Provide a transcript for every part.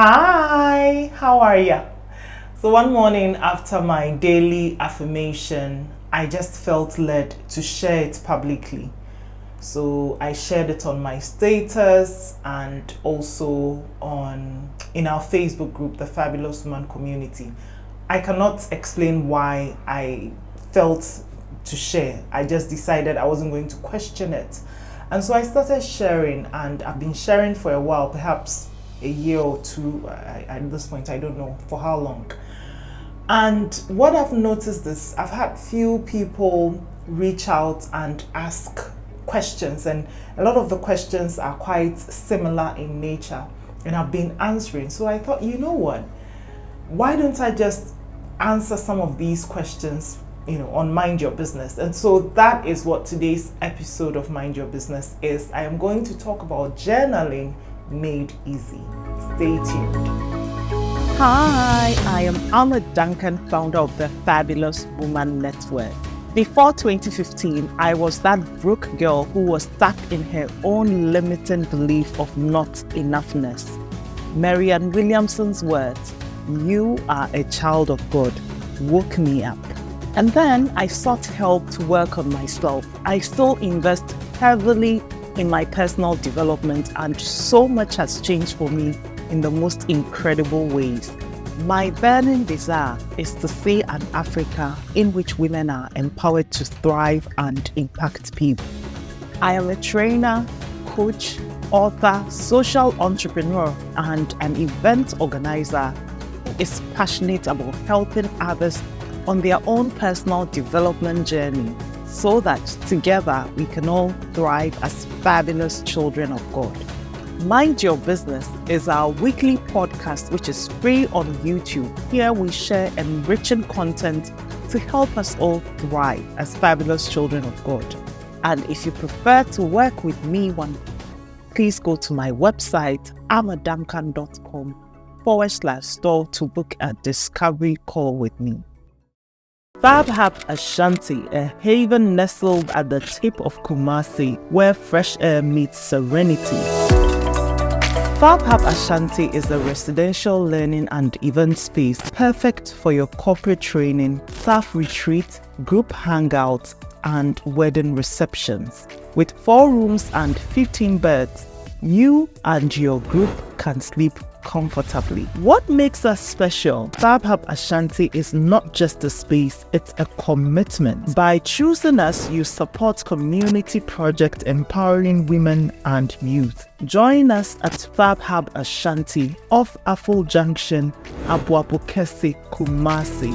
Hi, how are you? So one morning after my daily affirmation, I just felt led to share it publicly. So I shared it on my status and also on in our Facebook group, the Fabulous Woman Community. I cannot explain why I felt to share. I just decided I wasn't going to question it. And so I started sharing, and I've been sharing for a while, perhaps a year or two. At this point, I don't know for how long. And what I've noticed is I've had few people reach out and ask questions, and a lot of the questions are quite similar in nature, and I've been answering. So I thought, you know what? Why don't I just answer some of these questions, on Mind Your Business? And so that is what today's episode of Mind Your Business is. I am going to talk about journaling made easy. Stay tuned. Hi, I am Amma Duncan, founder of the Fabulous Woman Network. Before 2015, I was that broke girl who was stuck in her own limiting belief of not enoughness. Marianne Williamson's words, "You are a child of God," woke me up. And then I sought help to work on myself. I still invest heavily in my personal development, and so much has changed for me in the most incredible ways. My burning desire is to see an Africa in which women are empowered to thrive and impact people. I am a trainer, coach, author, social entrepreneur, and an event organizer who is passionate about helping others on their own personal development journey, so that together we can all thrive as fabulous children of God. Mind Your Business is our weekly podcast, which is free on YouTube. Here we share enriching content to help us all thrive as fabulous children of God. And if you prefer to work with me please go to my website, amaduncan.com/store to book a discovery call with me. Fab Hub Ashanti, a haven nestled at the tip of Kumasi, where fresh air meets serenity. Fab Hub Ashanti is a residential learning and event space perfect for your corporate training, staff retreat, group hangouts, and wedding receptions. With 4 rooms and 15 beds, you and your group can sleep comfortably. What makes us special? Fab Hub Ashanti is not just a space, it's a commitment. By choosing us, you support community projects empowering women and youth. Join us at Fab Hub Ashanti off Afol Junction, Abuabukese, Kumasi.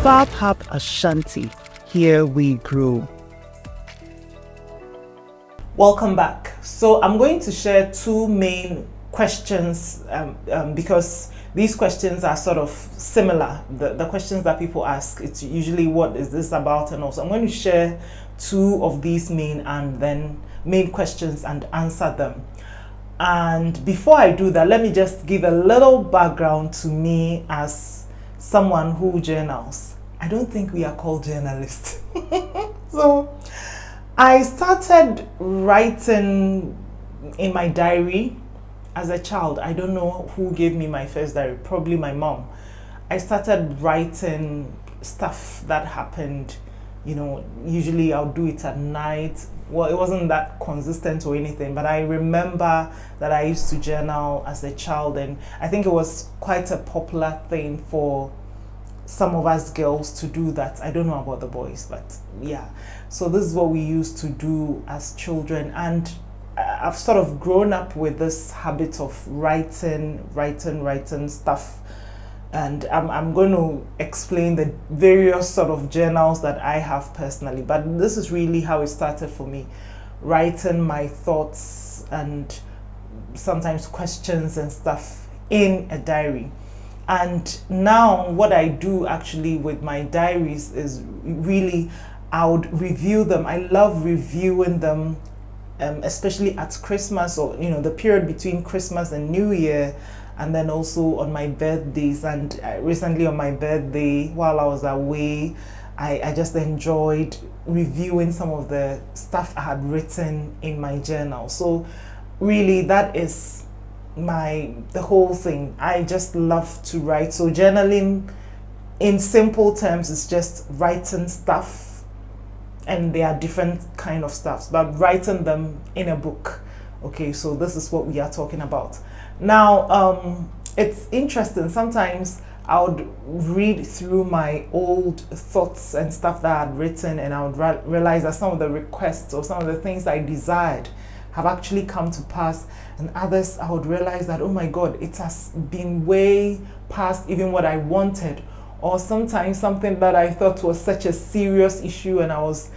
Fab Hub Ashanti, here we grow. Welcome back. So I'm going to share 2 main questions because these questions are sort of similar. The questions that people ask, it's usually what is this about, and also I'm going to share 2 of these main questions and answer them. And before I do that, let me just give a little background to me as someone who journals. I don't think we are called journalists. So I started writing in my diary as a child. I don't know who gave me my first diary, probably my mom. I started writing stuff that happened, usually I'll do it at night. Well, it wasn't that consistent or anything, but I remember that I used to journal as a child, and I think it was quite a popular thing for some of us girls to do that. I don't know about the boys, but yeah. So this is what we used to do as children, and I've sort of grown up with this habit of writing stuff, and I'm going to explain the various sort of journals that I have personally, but this is really how it started for me, writing my thoughts and sometimes questions and stuff in a diary. And now what I do actually with my diaries is really, I would review them. I love reviewing them, especially at Christmas, or the period between Christmas and New Year, and then also on my birthdays. And recently on my birthday, while I was away, I just enjoyed reviewing some of the stuff I had written in my journal. So really, that is the whole thing. I just love to write. So journaling, in simple terms, is just writing stuff, and there are different kind of stuffs, but writing them in a book. Okay, so this is what we are talking about now. It's interesting. Sometimes I would read through my old thoughts and stuff that I had written, and I would realize that some of the requests or some of the things I desired have actually come to pass, and others I would realize that, oh my God, it has been way past even what I wanted. Or sometimes something that I thought was such a serious issue, and I was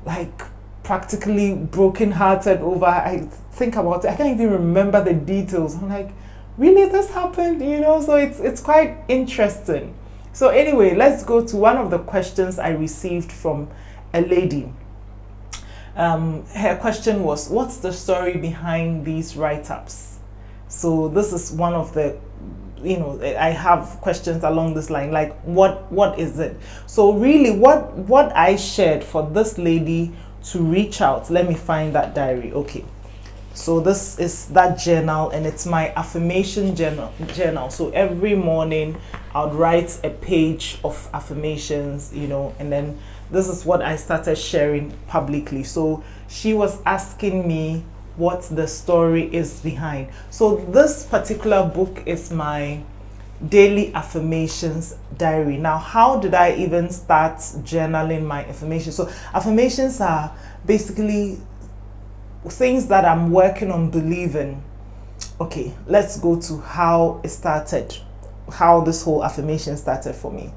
like practically brokenhearted over. I think about it, I can't even remember the details. I'm like, really, this happened, So it's quite interesting. So anyway, let's go to one of the questions I received from a lady. Her question was, what's the story behind these write-ups? So this is one of the, I have questions along this line, like what is it? So really, what I shared for this lady to reach out, let me find that diary. Okay, so this is that journal, and it's my affirmation journal. So every morning I would write a page of affirmations, and then this is what I started sharing publicly. So she was asking me what the story is behind. So this particular book is my daily affirmations diary. Now, how did I even start journaling my affirmations? So affirmations are basically things that I'm working on believing. Okay, let's go to how it started, how this whole affirmation started for me.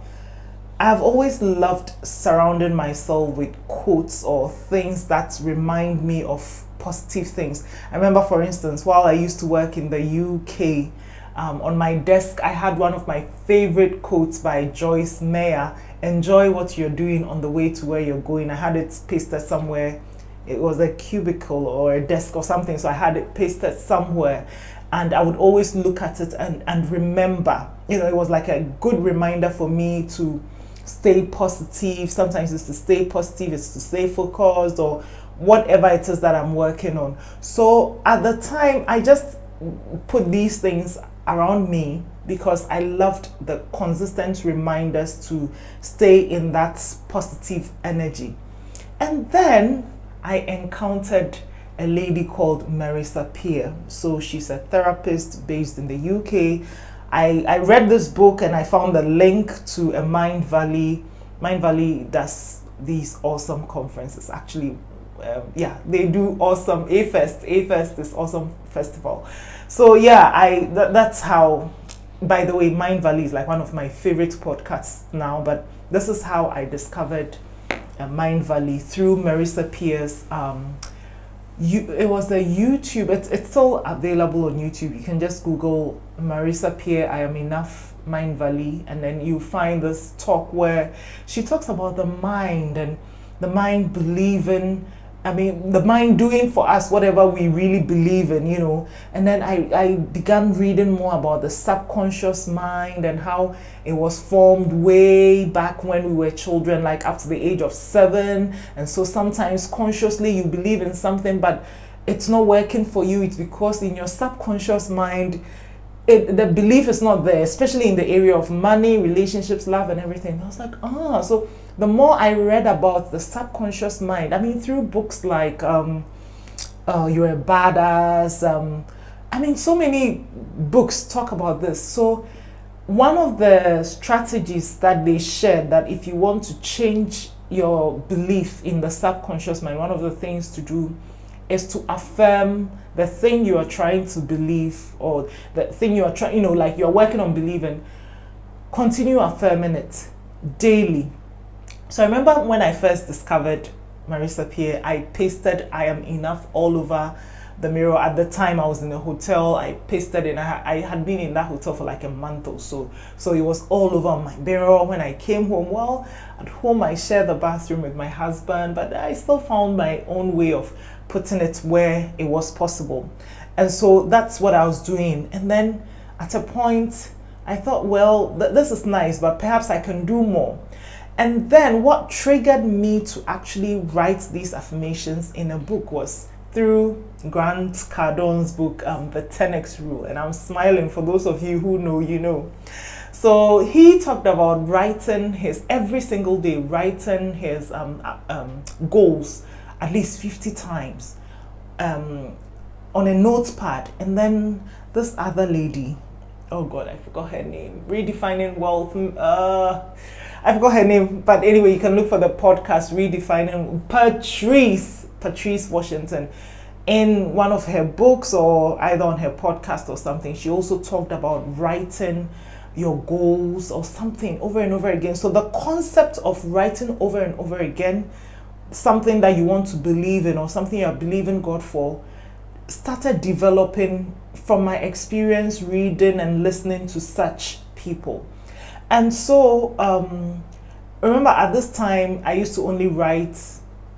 I've always loved surrounding myself with quotes or things that remind me of positive things. I remember, for instance, while I used to work in the UK, on my desk, I had one of my favorite quotes by Joyce Meyer: enjoy what you're doing on the way to where you're going. I had it pasted somewhere. It was a cubicle or a desk or something, so I had it pasted somewhere, and I would always look at it and remember. It was like a good reminder for me to stay positive. Sometimes it's to stay positive, it's to stay focused, or whatever it is that I'm working on. So at the time, I just put these things around me because I loved the consistent reminders to stay in that positive energy. And then I encountered a lady called Marissa Peer. So she's a therapist based in the UK. I read this book and I found the link to a Mind Valley. Mind Valley does these awesome conferences. Actually, they do awesome. A-Fest is awesome festival. So yeah, that's how. By the way, Mind Valley is like one of my favorite podcasts now. But this is how I discovered Mind Valley, through Marissa Peer's. It was a YouTube. It's still available on YouTube. You can just Google Marissa Peer, I Am Enough, Mind Valley, and then you find this talk where she talks about the mind and the mind believing. The mind doing for us whatever we really believe in, And then I began reading more about the subconscious mind and how it was formed way back when we were children, like up to the age of 7. And so sometimes consciously you believe in something, but it's not working for you. It's because in your subconscious mind, the belief is not there, especially in the area of money, relationships, love, and everything. I was like, so the more I read about the subconscious mind, through books like You're a Badass, so many books talk about this. So one of the strategies that they shared, that if you want to change your belief in the subconscious mind, one of the things to do is to affirm the thing you are trying to believe, or the thing you are trying, like you're working on believing. Continue affirming it daily. So I remember when I first discovered Marissa Peer, I pasted I Am Enough all over the mirror. At the time I was in a hotel, I pasted it. I had been in that hotel for like a month or so. So it was all over my mirror. When I came home, at home I shared the bathroom with my husband, but I still found my own way of putting it where it was possible. And so that's what I was doing. And then at a point I thought, this is nice, but perhaps I can do more. And then what triggered me to actually write these affirmations in a book was through Grant Cardone's book, The 10X Rule, and I'm smiling. For those of you who know, you know. So he talked about writing his, every single day, writing his goals at least 50 times on a notepad. And then this other lady, oh God, I forgot her name, Redefining Wealth, I forgot her name, but anyway, you can look for the podcast, Redefining, Patrice Washington. In one of her books, or either on her podcast or something, she also talked about writing your goals or something over and over again. So the concept of writing over and over again, something that you want to believe in or something you're believing God for, started developing from my experience reading and listening to such people. And so remember, at this time I used to only write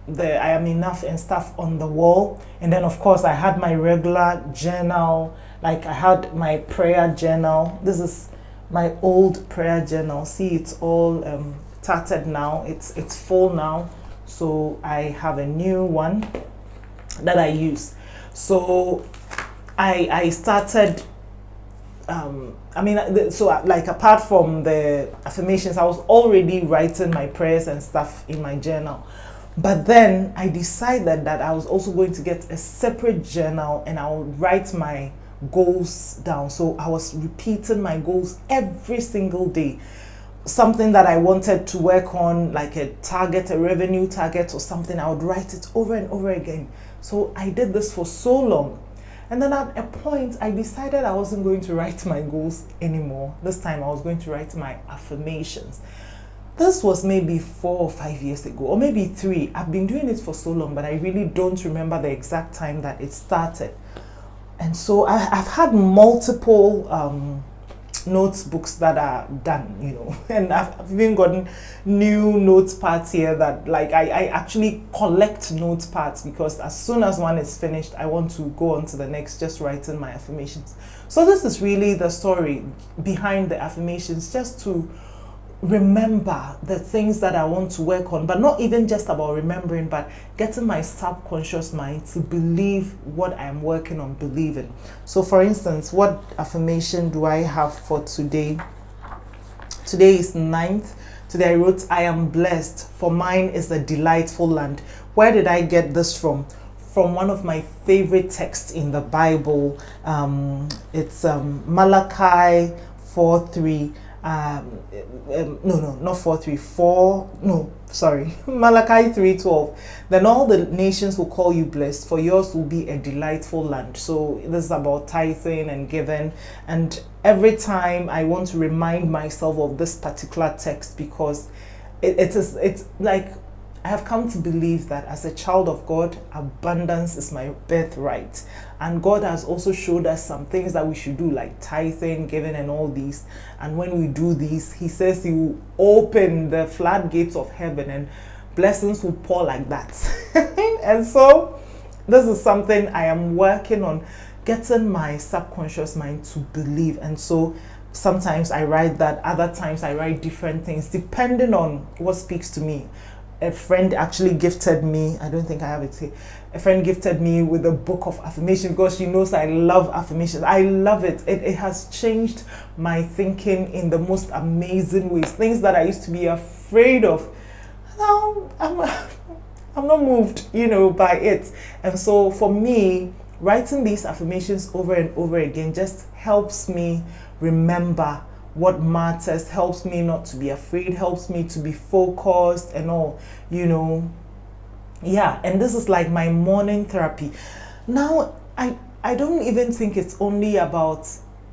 the I am enough and stuff on the wall, and then of course I had my regular journal, like I had my prayer journal. This is my old prayer journal. See, it's all tattered now, it's full now, so I have a new one that I use. So I started so like apart from the affirmations, I was already writing my prayers and stuff in my journal. But then I decided that I was also going to get a separate journal and I would write my goals down. So I was repeating my goals every single day. Something that I wanted to work on, like a target, a revenue target or something, I would write it over and over again. So I did this for so long. And then at a point, I decided I wasn't going to write my goals anymore. This time I was going to write my affirmations. This was maybe 4 or 5 years ago, or maybe 3. I've been doing it for so long, but I really don't remember the exact time that it started. And so I've had multiple notebooks that are done, you know, and I've even gotten new notepads here that, like, I actually collect notepads because as soon as one is finished, I want to go on to the next, just writing my affirmations. So this is really the story behind the affirmations, just to remember the things that I want to work on, but not even just about remembering, but getting my subconscious mind to believe what I'm working on believing. So for instance, what affirmation do I have for today? Today is 9th. Today I wrote, I am blessed, for mine is a delightful land. Where did I get this from? From one of my favorite texts in the Bible. It's Malachi 4:3. Malachi 3:12. Then all the nations will call you blessed, for yours will be a delightful land. So this is about tithing and giving, and every time I want to remind myself of this particular text, because it's like I have come to believe that as a child of God, abundance is my birthright. And God has also showed us some things that we should do, like tithing, giving, and all these. And when we do these, He says He will open the floodgates of heaven and blessings will pour like that. And so this is something I am working on, getting my subconscious mind to believe. And so sometimes I write that, other times I write different things, depending on what speaks to me. A friend actually gifted me, I don't think I have it here, a friend gifted me with a book of affirmations because she knows I love affirmations. I love it. It has changed my thinking in the most amazing ways. Things that I used to be afraid of, now I'm not moved, you know, by it. And so for me, writing these affirmations over and over again just helps me remember what matters, helps me not to be afraid, helps me to be focused and all, you know. Yeah, and this is like my morning therapy. Now, I don't even think it's only about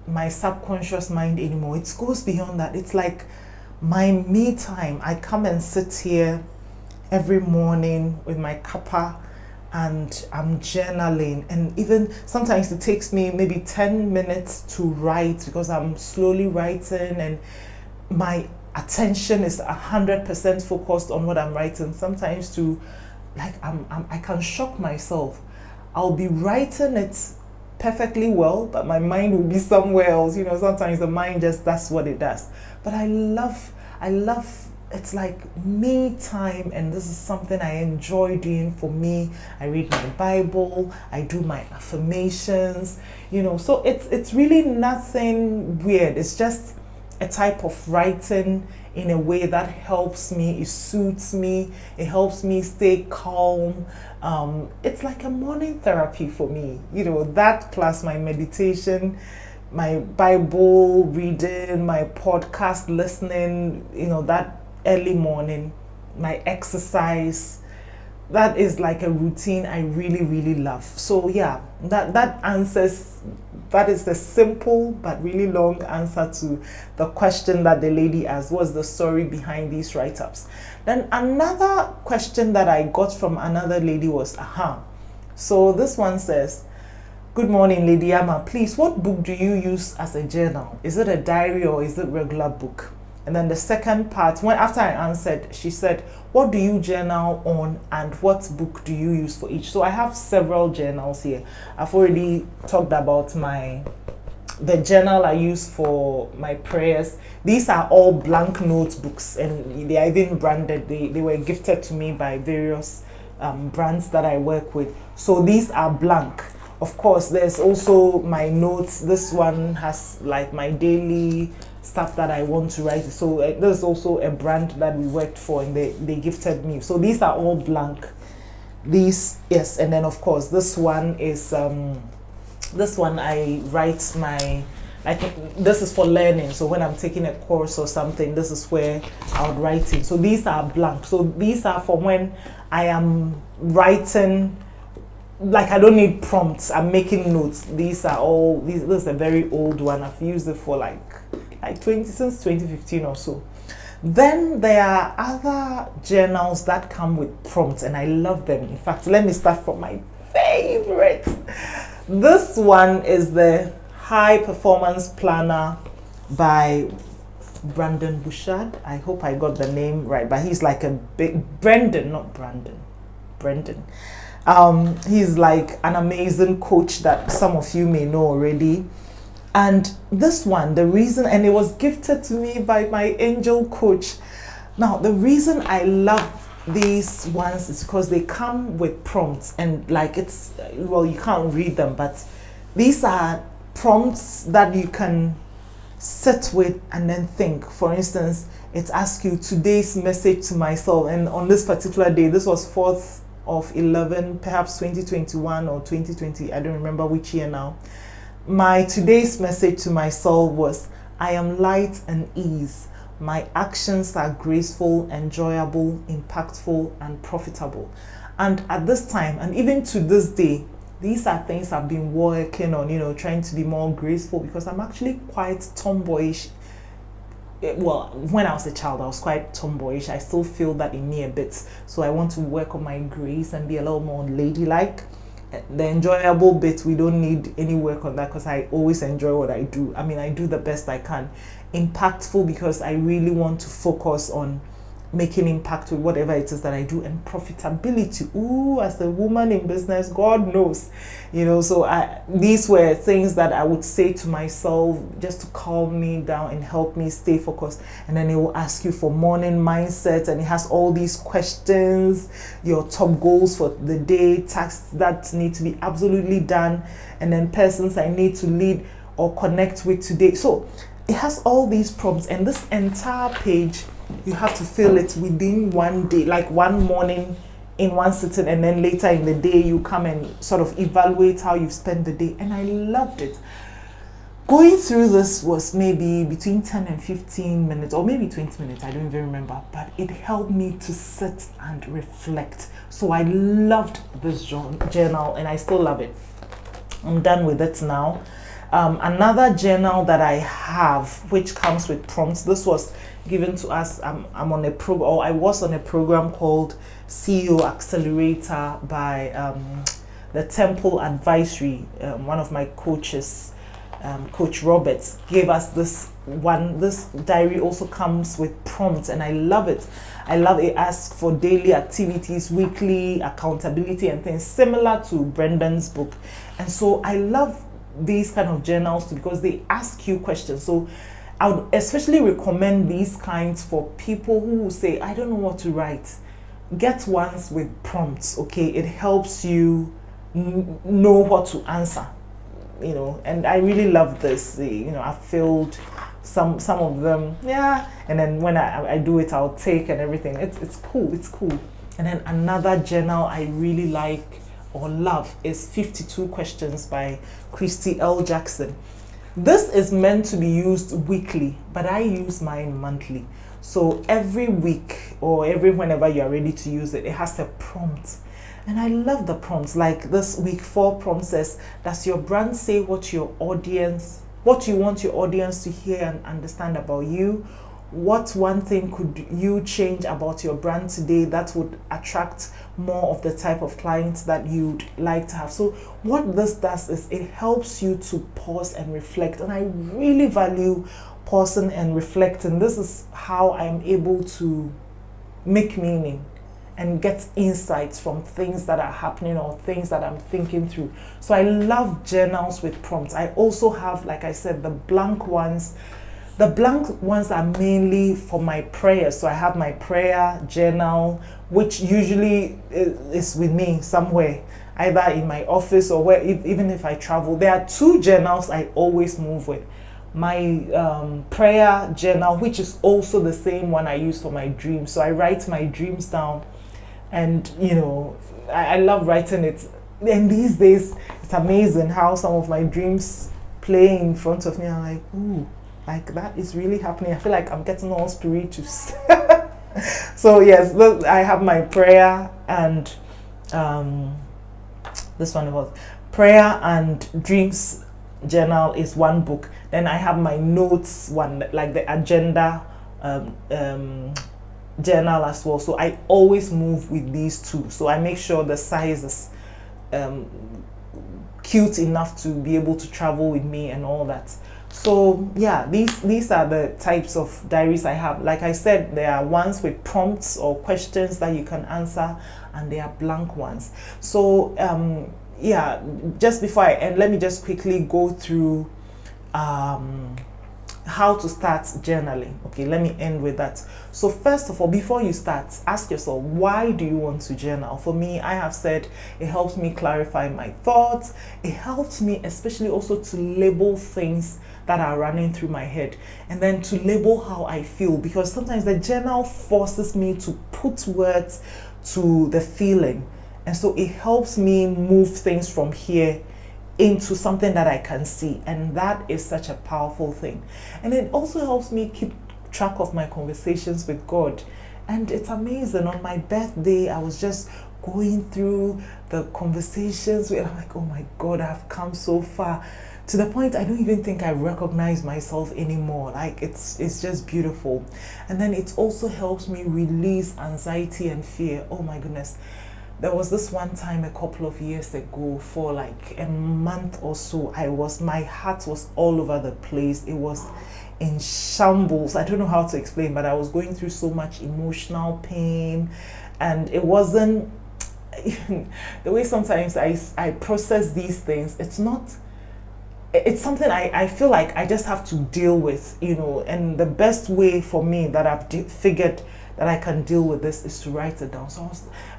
my subconscious mind anymore. It goes beyond that. It's like my me time. I come and sit here every morning with my kappa and I'm journaling, and even sometimes it takes me maybe 10 minutes to write because I'm slowly writing and my attention is 100% focused on what I'm writing. Sometimes to, like, I can shock myself. I'll be writing it perfectly well, but my mind will be somewhere else. You know, sometimes the mind just does what it does. But I love it's like me time, and this is something I enjoy doing. For me, I read my Bible, I do my affirmations, so it's really nothing weird. It's just a type of writing in a way that helps me, it suits me, it helps me stay calm. It's like a morning therapy for me, that plus my meditation, my Bible reading, my podcast listening, that early morning, my exercise. That is like a routine I really, really love. So yeah, that answers, that is the simple but really long answer to the question that the lady asked. What's the story behind these write-ups? Then another question that I got from another lady was, so this one says, good morning, Lady Amma. Please, what book do you use as a journal? Is it a diary or is it regular book? And then the second part, after I answered, she said, what do you journal on and what book do you use for each? So I have several journals here. I've already talked about the journal I use for my prayers. These are all blank notebooks, and they are even branded. They were gifted to me by various brands that I work with. So these are blank. Of course, there's also my notes. This one has like my daily stuff that I want to write. So there's also a brand that we worked for, and they gifted me. So these are all blank. These, yes, and then of course this one is this one I write my, like, this is for learning. So when I'm taking a course or something, this is where I would write it. So these are blank. So these are for when I am writing. Like, I don't need prompts, I'm making notes. These are all, this is a very old one. I've used it for like since 2015 or so. Then there are other journals that come with prompts, and I love them. In fact, let me start from my favorite. This one is the High Performance Planner by Brandon Bouchard. I hope I got the name right, but he's like a big Brendan. He's like an amazing coach that some of you may know already. And this one, the reason, and it was gifted to me by my angel coach. Now, the reason I love these ones is because they come with prompts, and like you can't read them, but these are prompts that you can sit with and then think. For instance, it asks you today's message to myself, and on this particular day, this was 4th of 11, perhaps 2021 or 2020, I don't remember which year now. My today's message to my soul was, I am light and ease. My actions are graceful, enjoyable, impactful, and profitable. And at this time, and even to this day, these are things I've been working on, trying to be more graceful, because I'm actually quite tomboyish. Well, when I was a child, I was quite tomboyish. I still feel that in me a bit. So I want to work on my grace and be a little more ladylike. The enjoyable bit, we don't need any work on that, because I always enjoy what I do. I mean, I do the best I can. Impactful, because I really want to focus on making impact with whatever it is that I do. And profitability, ooh, as a woman in business, God knows, so these were things that I would say to myself just to calm me down and help me stay focused. And then it will ask you for morning mindset, and it has all these questions, your top goals for the day, tasks that need to be absolutely done, and then persons I need to lead or connect with today. So it has all these prompts, and this entire page, you have to fill it within one day, like one morning in one sitting, and then later in the day you come and sort of evaluate how you've spent the day. And I loved it. Going through this was maybe between 10 and 15 minutes, or maybe 20 minutes, I don't even remember, but it helped me to sit and reflect. So I loved this journal, and I still love it. I'm done with it now. Another journal that I have, which comes with prompts, this was given to us. I'm on a program, or I was on a program called CEO Accelerator by the Temple Advisory. One of my coaches, Coach Roberts, gave us this one. This diary also comes with prompts, and I love it. I love it. Asks for daily activities, weekly accountability, and things similar to Brendan's book. And so I love these kind of journals too, because they ask you questions. So I would especially recommend these kinds for people who say, I don't know what to write. Get ones with prompts, okay? It helps you know what to answer, and I really love this. I've filled some of them, yeah, and then when I do it, I'll take and everything. It's cool, it's cool. And then another journal I really like or love is 52 Questions by Christy L. Jackson. This is meant to be used weekly, but I use mine monthly. So every week or whenever you're ready to use it, it has a prompt. And I love the prompts. Like this week, 4 prompts says, does your brand say what you want your audience to hear and understand about you? What one thing could you change about your brand today that would attract more of the type of clients that you'd like to have? So what this does is it helps you to pause and reflect. And I really value pausing and reflecting. This is how I'm able to make meaning and get insights from things that are happening or things that I'm thinking through. So I love journals with prompts. I also have, like I said, the blank ones. The blank ones are mainly for my prayers. So I have my prayer journal, which usually is with me somewhere, either in my office or even if I travel. There are 2 journals I always move with. My prayer journal, which is also the same one I use for my dreams. So I write my dreams down, and I love writing it. And these days, it's amazing how some of my dreams play in front of me. I'm like, ooh, like that is really happening. I feel like I'm getting all spirituous. So yes, I have my prayer and this one was prayer and dreams journal is one book. Then I have my notes one, like the agenda journal as well. So I always move with these 2. So I make sure the size is cute enough to be able to travel with me and all that. So yeah, these are the types of diaries I have. Like I said, there are ones with prompts or questions that you can answer, and there are blank ones. So yeah, just before I end, let me just quickly go through how to start journaling. Okay, let me end with that. So first of all, before you start, ask yourself, why do you want to journal? For me, I have said it helps me clarify my thoughts. It helps me especially also to label things that are running through my head, and then to label how I feel, because sometimes the journal forces me to put words to the feeling, and so it helps me move things from here into something that I can see, and that is such a powerful thing. And it also helps me keep track of my conversations with God. And it's amazing, on my birthday I was just going through the conversations where I'm like, oh my God, I've come so far, to the point I don't even think I recognize myself anymore. Like it's just beautiful. And then it also helps me release anxiety and fear. Oh my goodness, there was this one time a couple of years ago, for like a month or so, my heart was all over the place. It was in shambles. I don't know how to explain, but I was going through so much emotional pain, and it wasn't the way sometimes I process these things. It's something I feel like I just have to deal with, and the best way for me that I've figured that I can deal with this is to write it down. So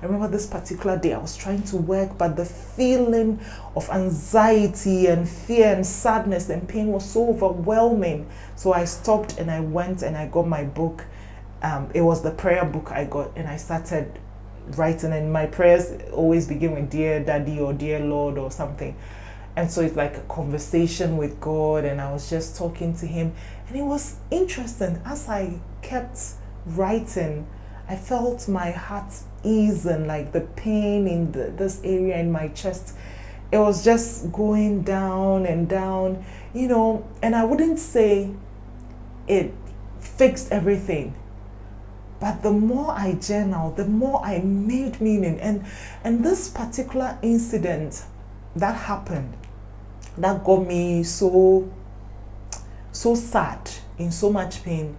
I remember this particular day I was trying to work, but the feeling of anxiety and fear and sadness and pain was so overwhelming. So I stopped and I went and I got my book. It was the prayer book I got, and I started writing, and my prayers always begin with Dear Daddy or Dear Lord or something. And so it's like a conversation with God, and I was just talking to him. And it was interesting. As I kept writing, I felt my heart easing, like the pain in this area in my chest. It was just going down and down, and I wouldn't say it fixed everything. But the more I journaled, the more I made meaning. And this particular incident that happened, that got me so sad, in so much pain,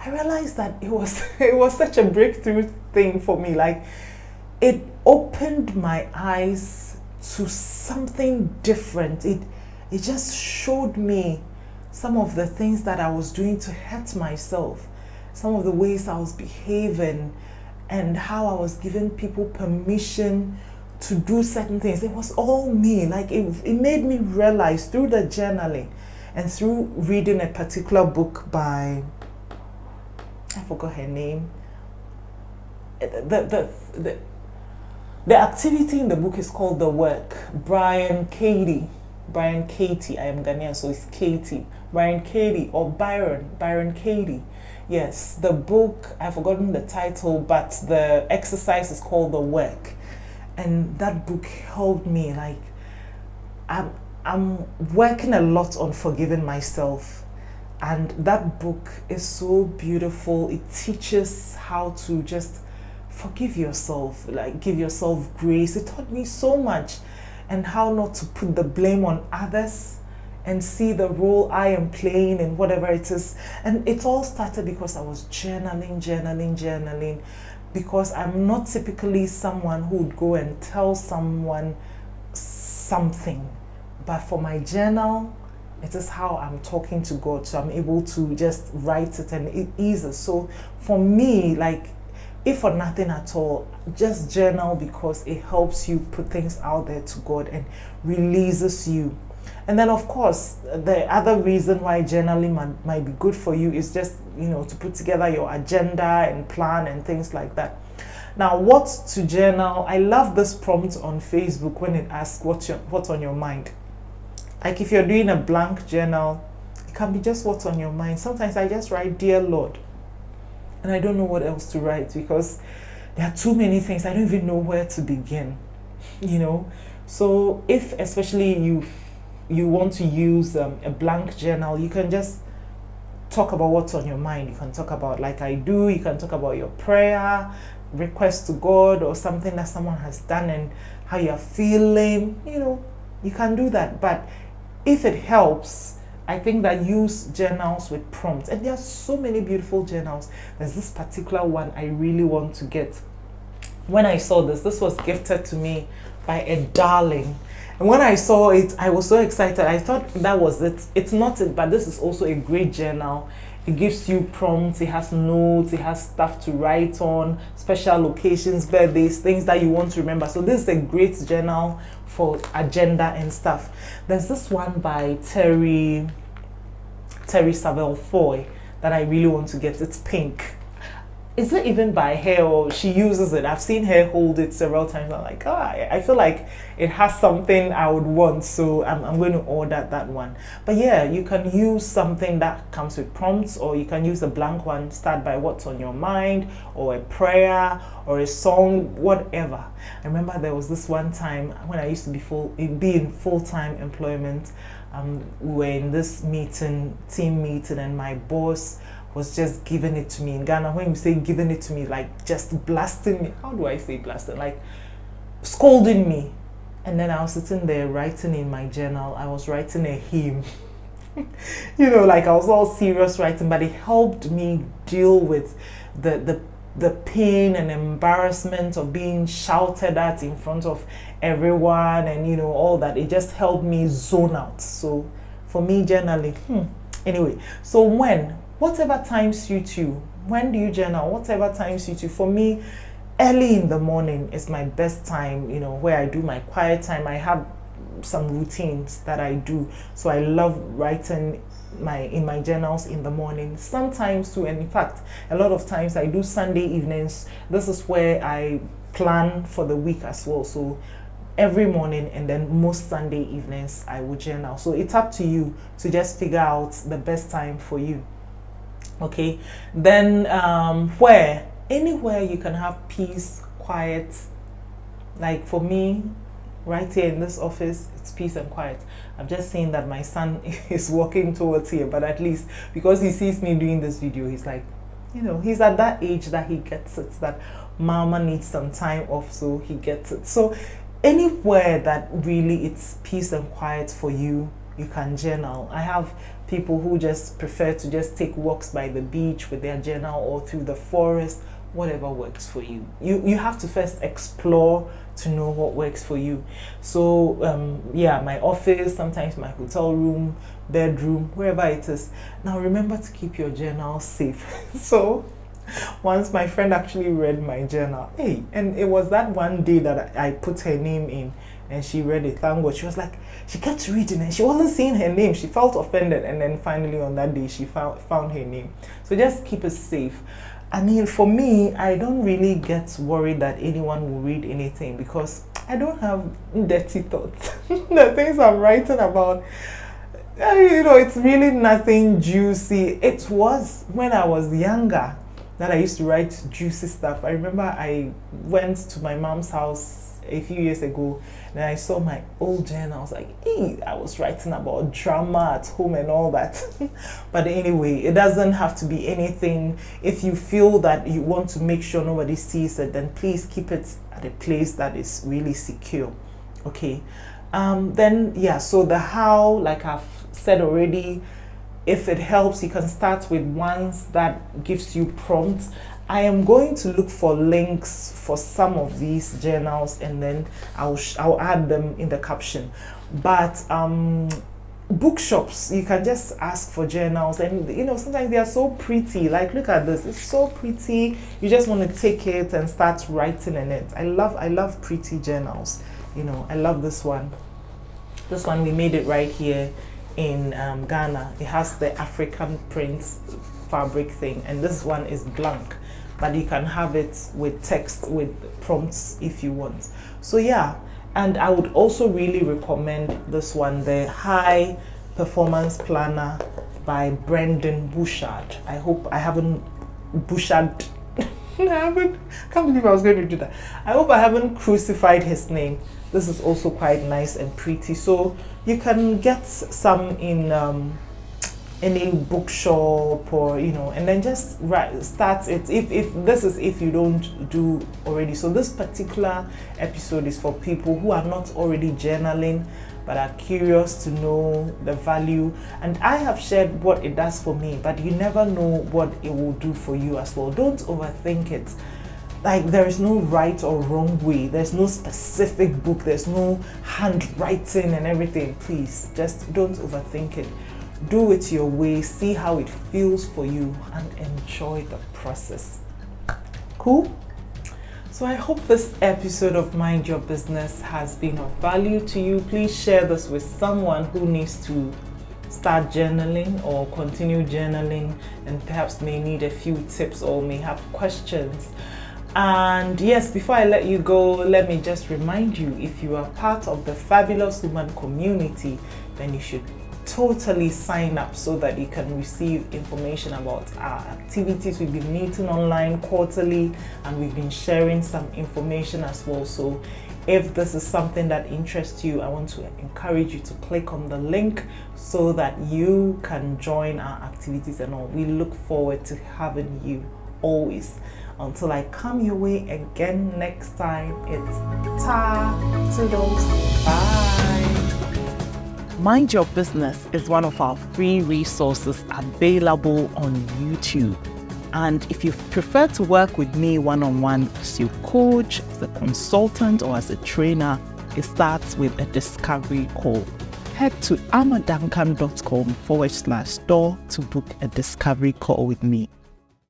I realized that it was such a breakthrough thing for me. Like, it opened my eyes to something different. It just showed me some of the things that I was doing to hurt myself, some of the ways I was behaving, and how I was giving people permission to do certain things. It was all me. Like it made me realize through the journaling and through reading a particular book by, I forgot her name. The activity in the book is called The Work. Brian Katie, I am Ghanaian, so it's Katie. Brian Katie or Byron Katie. Yes, the book, I've forgotten the title, but the exercise is called The Work. And that book helped me. Like, I'm working a lot on forgiving myself. And that book is so beautiful. It teaches how to just forgive yourself, like give yourself grace. It taught me so much, and how not to put the blame on others and see the role I am playing in whatever it is. And it all started because I was journaling, because I'm not typically someone who would go and tell someone something. But for my journal, it is how I'm talking to God. So I'm able to just write it and it eases. So for me, like, if for nothing at all, just journal, because it helps you put things out there to God and releases you. And then, of course, the other reason why journaling might be good for you is just, to put together your agenda and plan and things like that. Now, what to journal? I love this prompt on Facebook when it asks what's on your mind. Like if you're doing a blank journal, it can be just what's on your mind. Sometimes I just write, Dear Lord, and I don't know what else to write because there are too many things. I don't even know where to begin, So if especially you want to use a blank journal, you can just talk about what's on your mind. You can talk about, like I do, you can talk about your prayer, request to God, or something that someone has done and how you're feeling, you can do that. But if it helps, I think that use journals with prompts. And there are so many beautiful journals. There's this particular one I really want to get. When I saw this was gifted to me by a darling. And when I saw it, I was so excited. I thought that was it. It's not it, but this is also a great journal. It gives you prompts, it has notes, it has stuff to write on, special occasions, birthdays, things that you want to remember. So this is a great journal for agenda and stuff. There's this one by Terry Savelle Foy that I really want to get. It's pink. Is it even by her, or she uses it? I've seen her hold it several times. I'm like, I feel like it has something I would want, so I'm going to order that one. But yeah, you can use something that comes with prompts, or you can use a blank one. Start by what's on your mind, or a prayer, or a song, whatever. I remember there was this one time when I used to be in full-time employment. We were in this team meeting, and my boss was just giving it to me. In Ghana, when you say giving it to me, like just blasting me. How do I say blasting? Like scolding me. And then I was sitting there writing in my journal. I was writing a hymn. Like I was all serious writing, but it helped me deal with the pain and embarrassment of being shouted at in front of everyone, and all that. It just helped me zone out. So for me, journaling, anyway, so whatever time suits you. When do you journal? Whatever time suits you. For me, early in the morning is my best time, where I do my quiet time. I have some routines that I do. So I love writing in my journals in the morning. Sometimes too, and in fact, a lot of times I do Sunday evenings. This is where I plan for the week as well. So every morning, and then most Sunday evenings I will journal. So it's up to you to just figure out the best time for you. Okay, then anywhere you can have peace, quiet. Like for me, right here in this office, it's peace and quiet. I've just seen that my son is walking towards here, but at least because he sees me doing this video, he's like, he's at that age that he gets it, that mama needs some time off, so he gets it. So anywhere that really it's peace and quiet for you, you can journal. I have people who just prefer to just take walks by the beach with their journal, or through the forest, whatever works for you. You have to first explore to know what works for you. So my office, sometimes my hotel room, bedroom, wherever it is. Now remember to keep your journal safe. So once my friend actually read my journal, and it was that one day that I put her name in, and she read it. Thank God. She was like, she kept reading and she wasn't seeing her name. She felt offended, and then finally on that day she found her name. So just keep it safe. I mean, for me, I don't really get worried that anyone will read anything, because I don't have dirty thoughts. The things I'm writing about, it's really nothing juicy. It was when I was younger that I used to write juicy stuff. I remember I went to my mom's house a few years ago, and I saw my old journal. I was like, I was writing about drama at home and all that. But anyway, it doesn't have to be anything. If you feel that you want to make sure nobody sees it, then please keep it at a place that is really secure. Okay. So the how, like I've said already, if it helps, you can start with ones that gives you prompts. I am going to look for links for some of these journals, and then I'll add them in the caption. But bookshops, you can just ask for journals, and sometimes they are so pretty. Like, look at this, it's so pretty. You just want to take it and start writing in it. I love pretty journals. I love this one. This one, we made it right here in Ghana. It has the African print fabric thing, and this one is blank, but you can have it with text, with prompts if you want. So yeah, and I would also really recommend this one, the High Performance Planner by Brendan Bouchard. I hope I haven't Bouchard. Can't believe I was going to do that. I hope I haven't crucified his name. This is also quite nice and pretty. So you can get some in any bookshop, or and then just start it. If you don't do already. So this particular episode is for people who are not already journaling but are curious to know the value. And I have shared what it does for me, but you never know what it will do for you as well. Don't overthink it. Like, there is no right or wrong way. There's no specific book. There's no handwriting and everything. Please, just don't overthink it. Do it your way. See how it feels for you and enjoy the process. Cool? So I hope this episode of Mind Your Business has been of value to you. Please share this with someone who needs to start journaling or continue journaling, and perhaps may need a few tips or may have questions. And yes, before I let you go, let me just remind you, if you are part of the Fabulous Woman community, then you should totally sign up so that you can receive information about our activities. We've been meeting online quarterly, and we've been sharing some information as well. So if this is something that interests you, I want to encourage you to click on the link so that you can join our activities and all. We look forward to having you always. Until I come your way again next time, it's toodles, bye. Mind Your Business is one of our free resources available on YouTube. And if you prefer to work with me one-on-one as your coach, as a consultant, or as a trainer, it starts with a discovery call. Head to amaduncan.com/store to book a discovery call with me.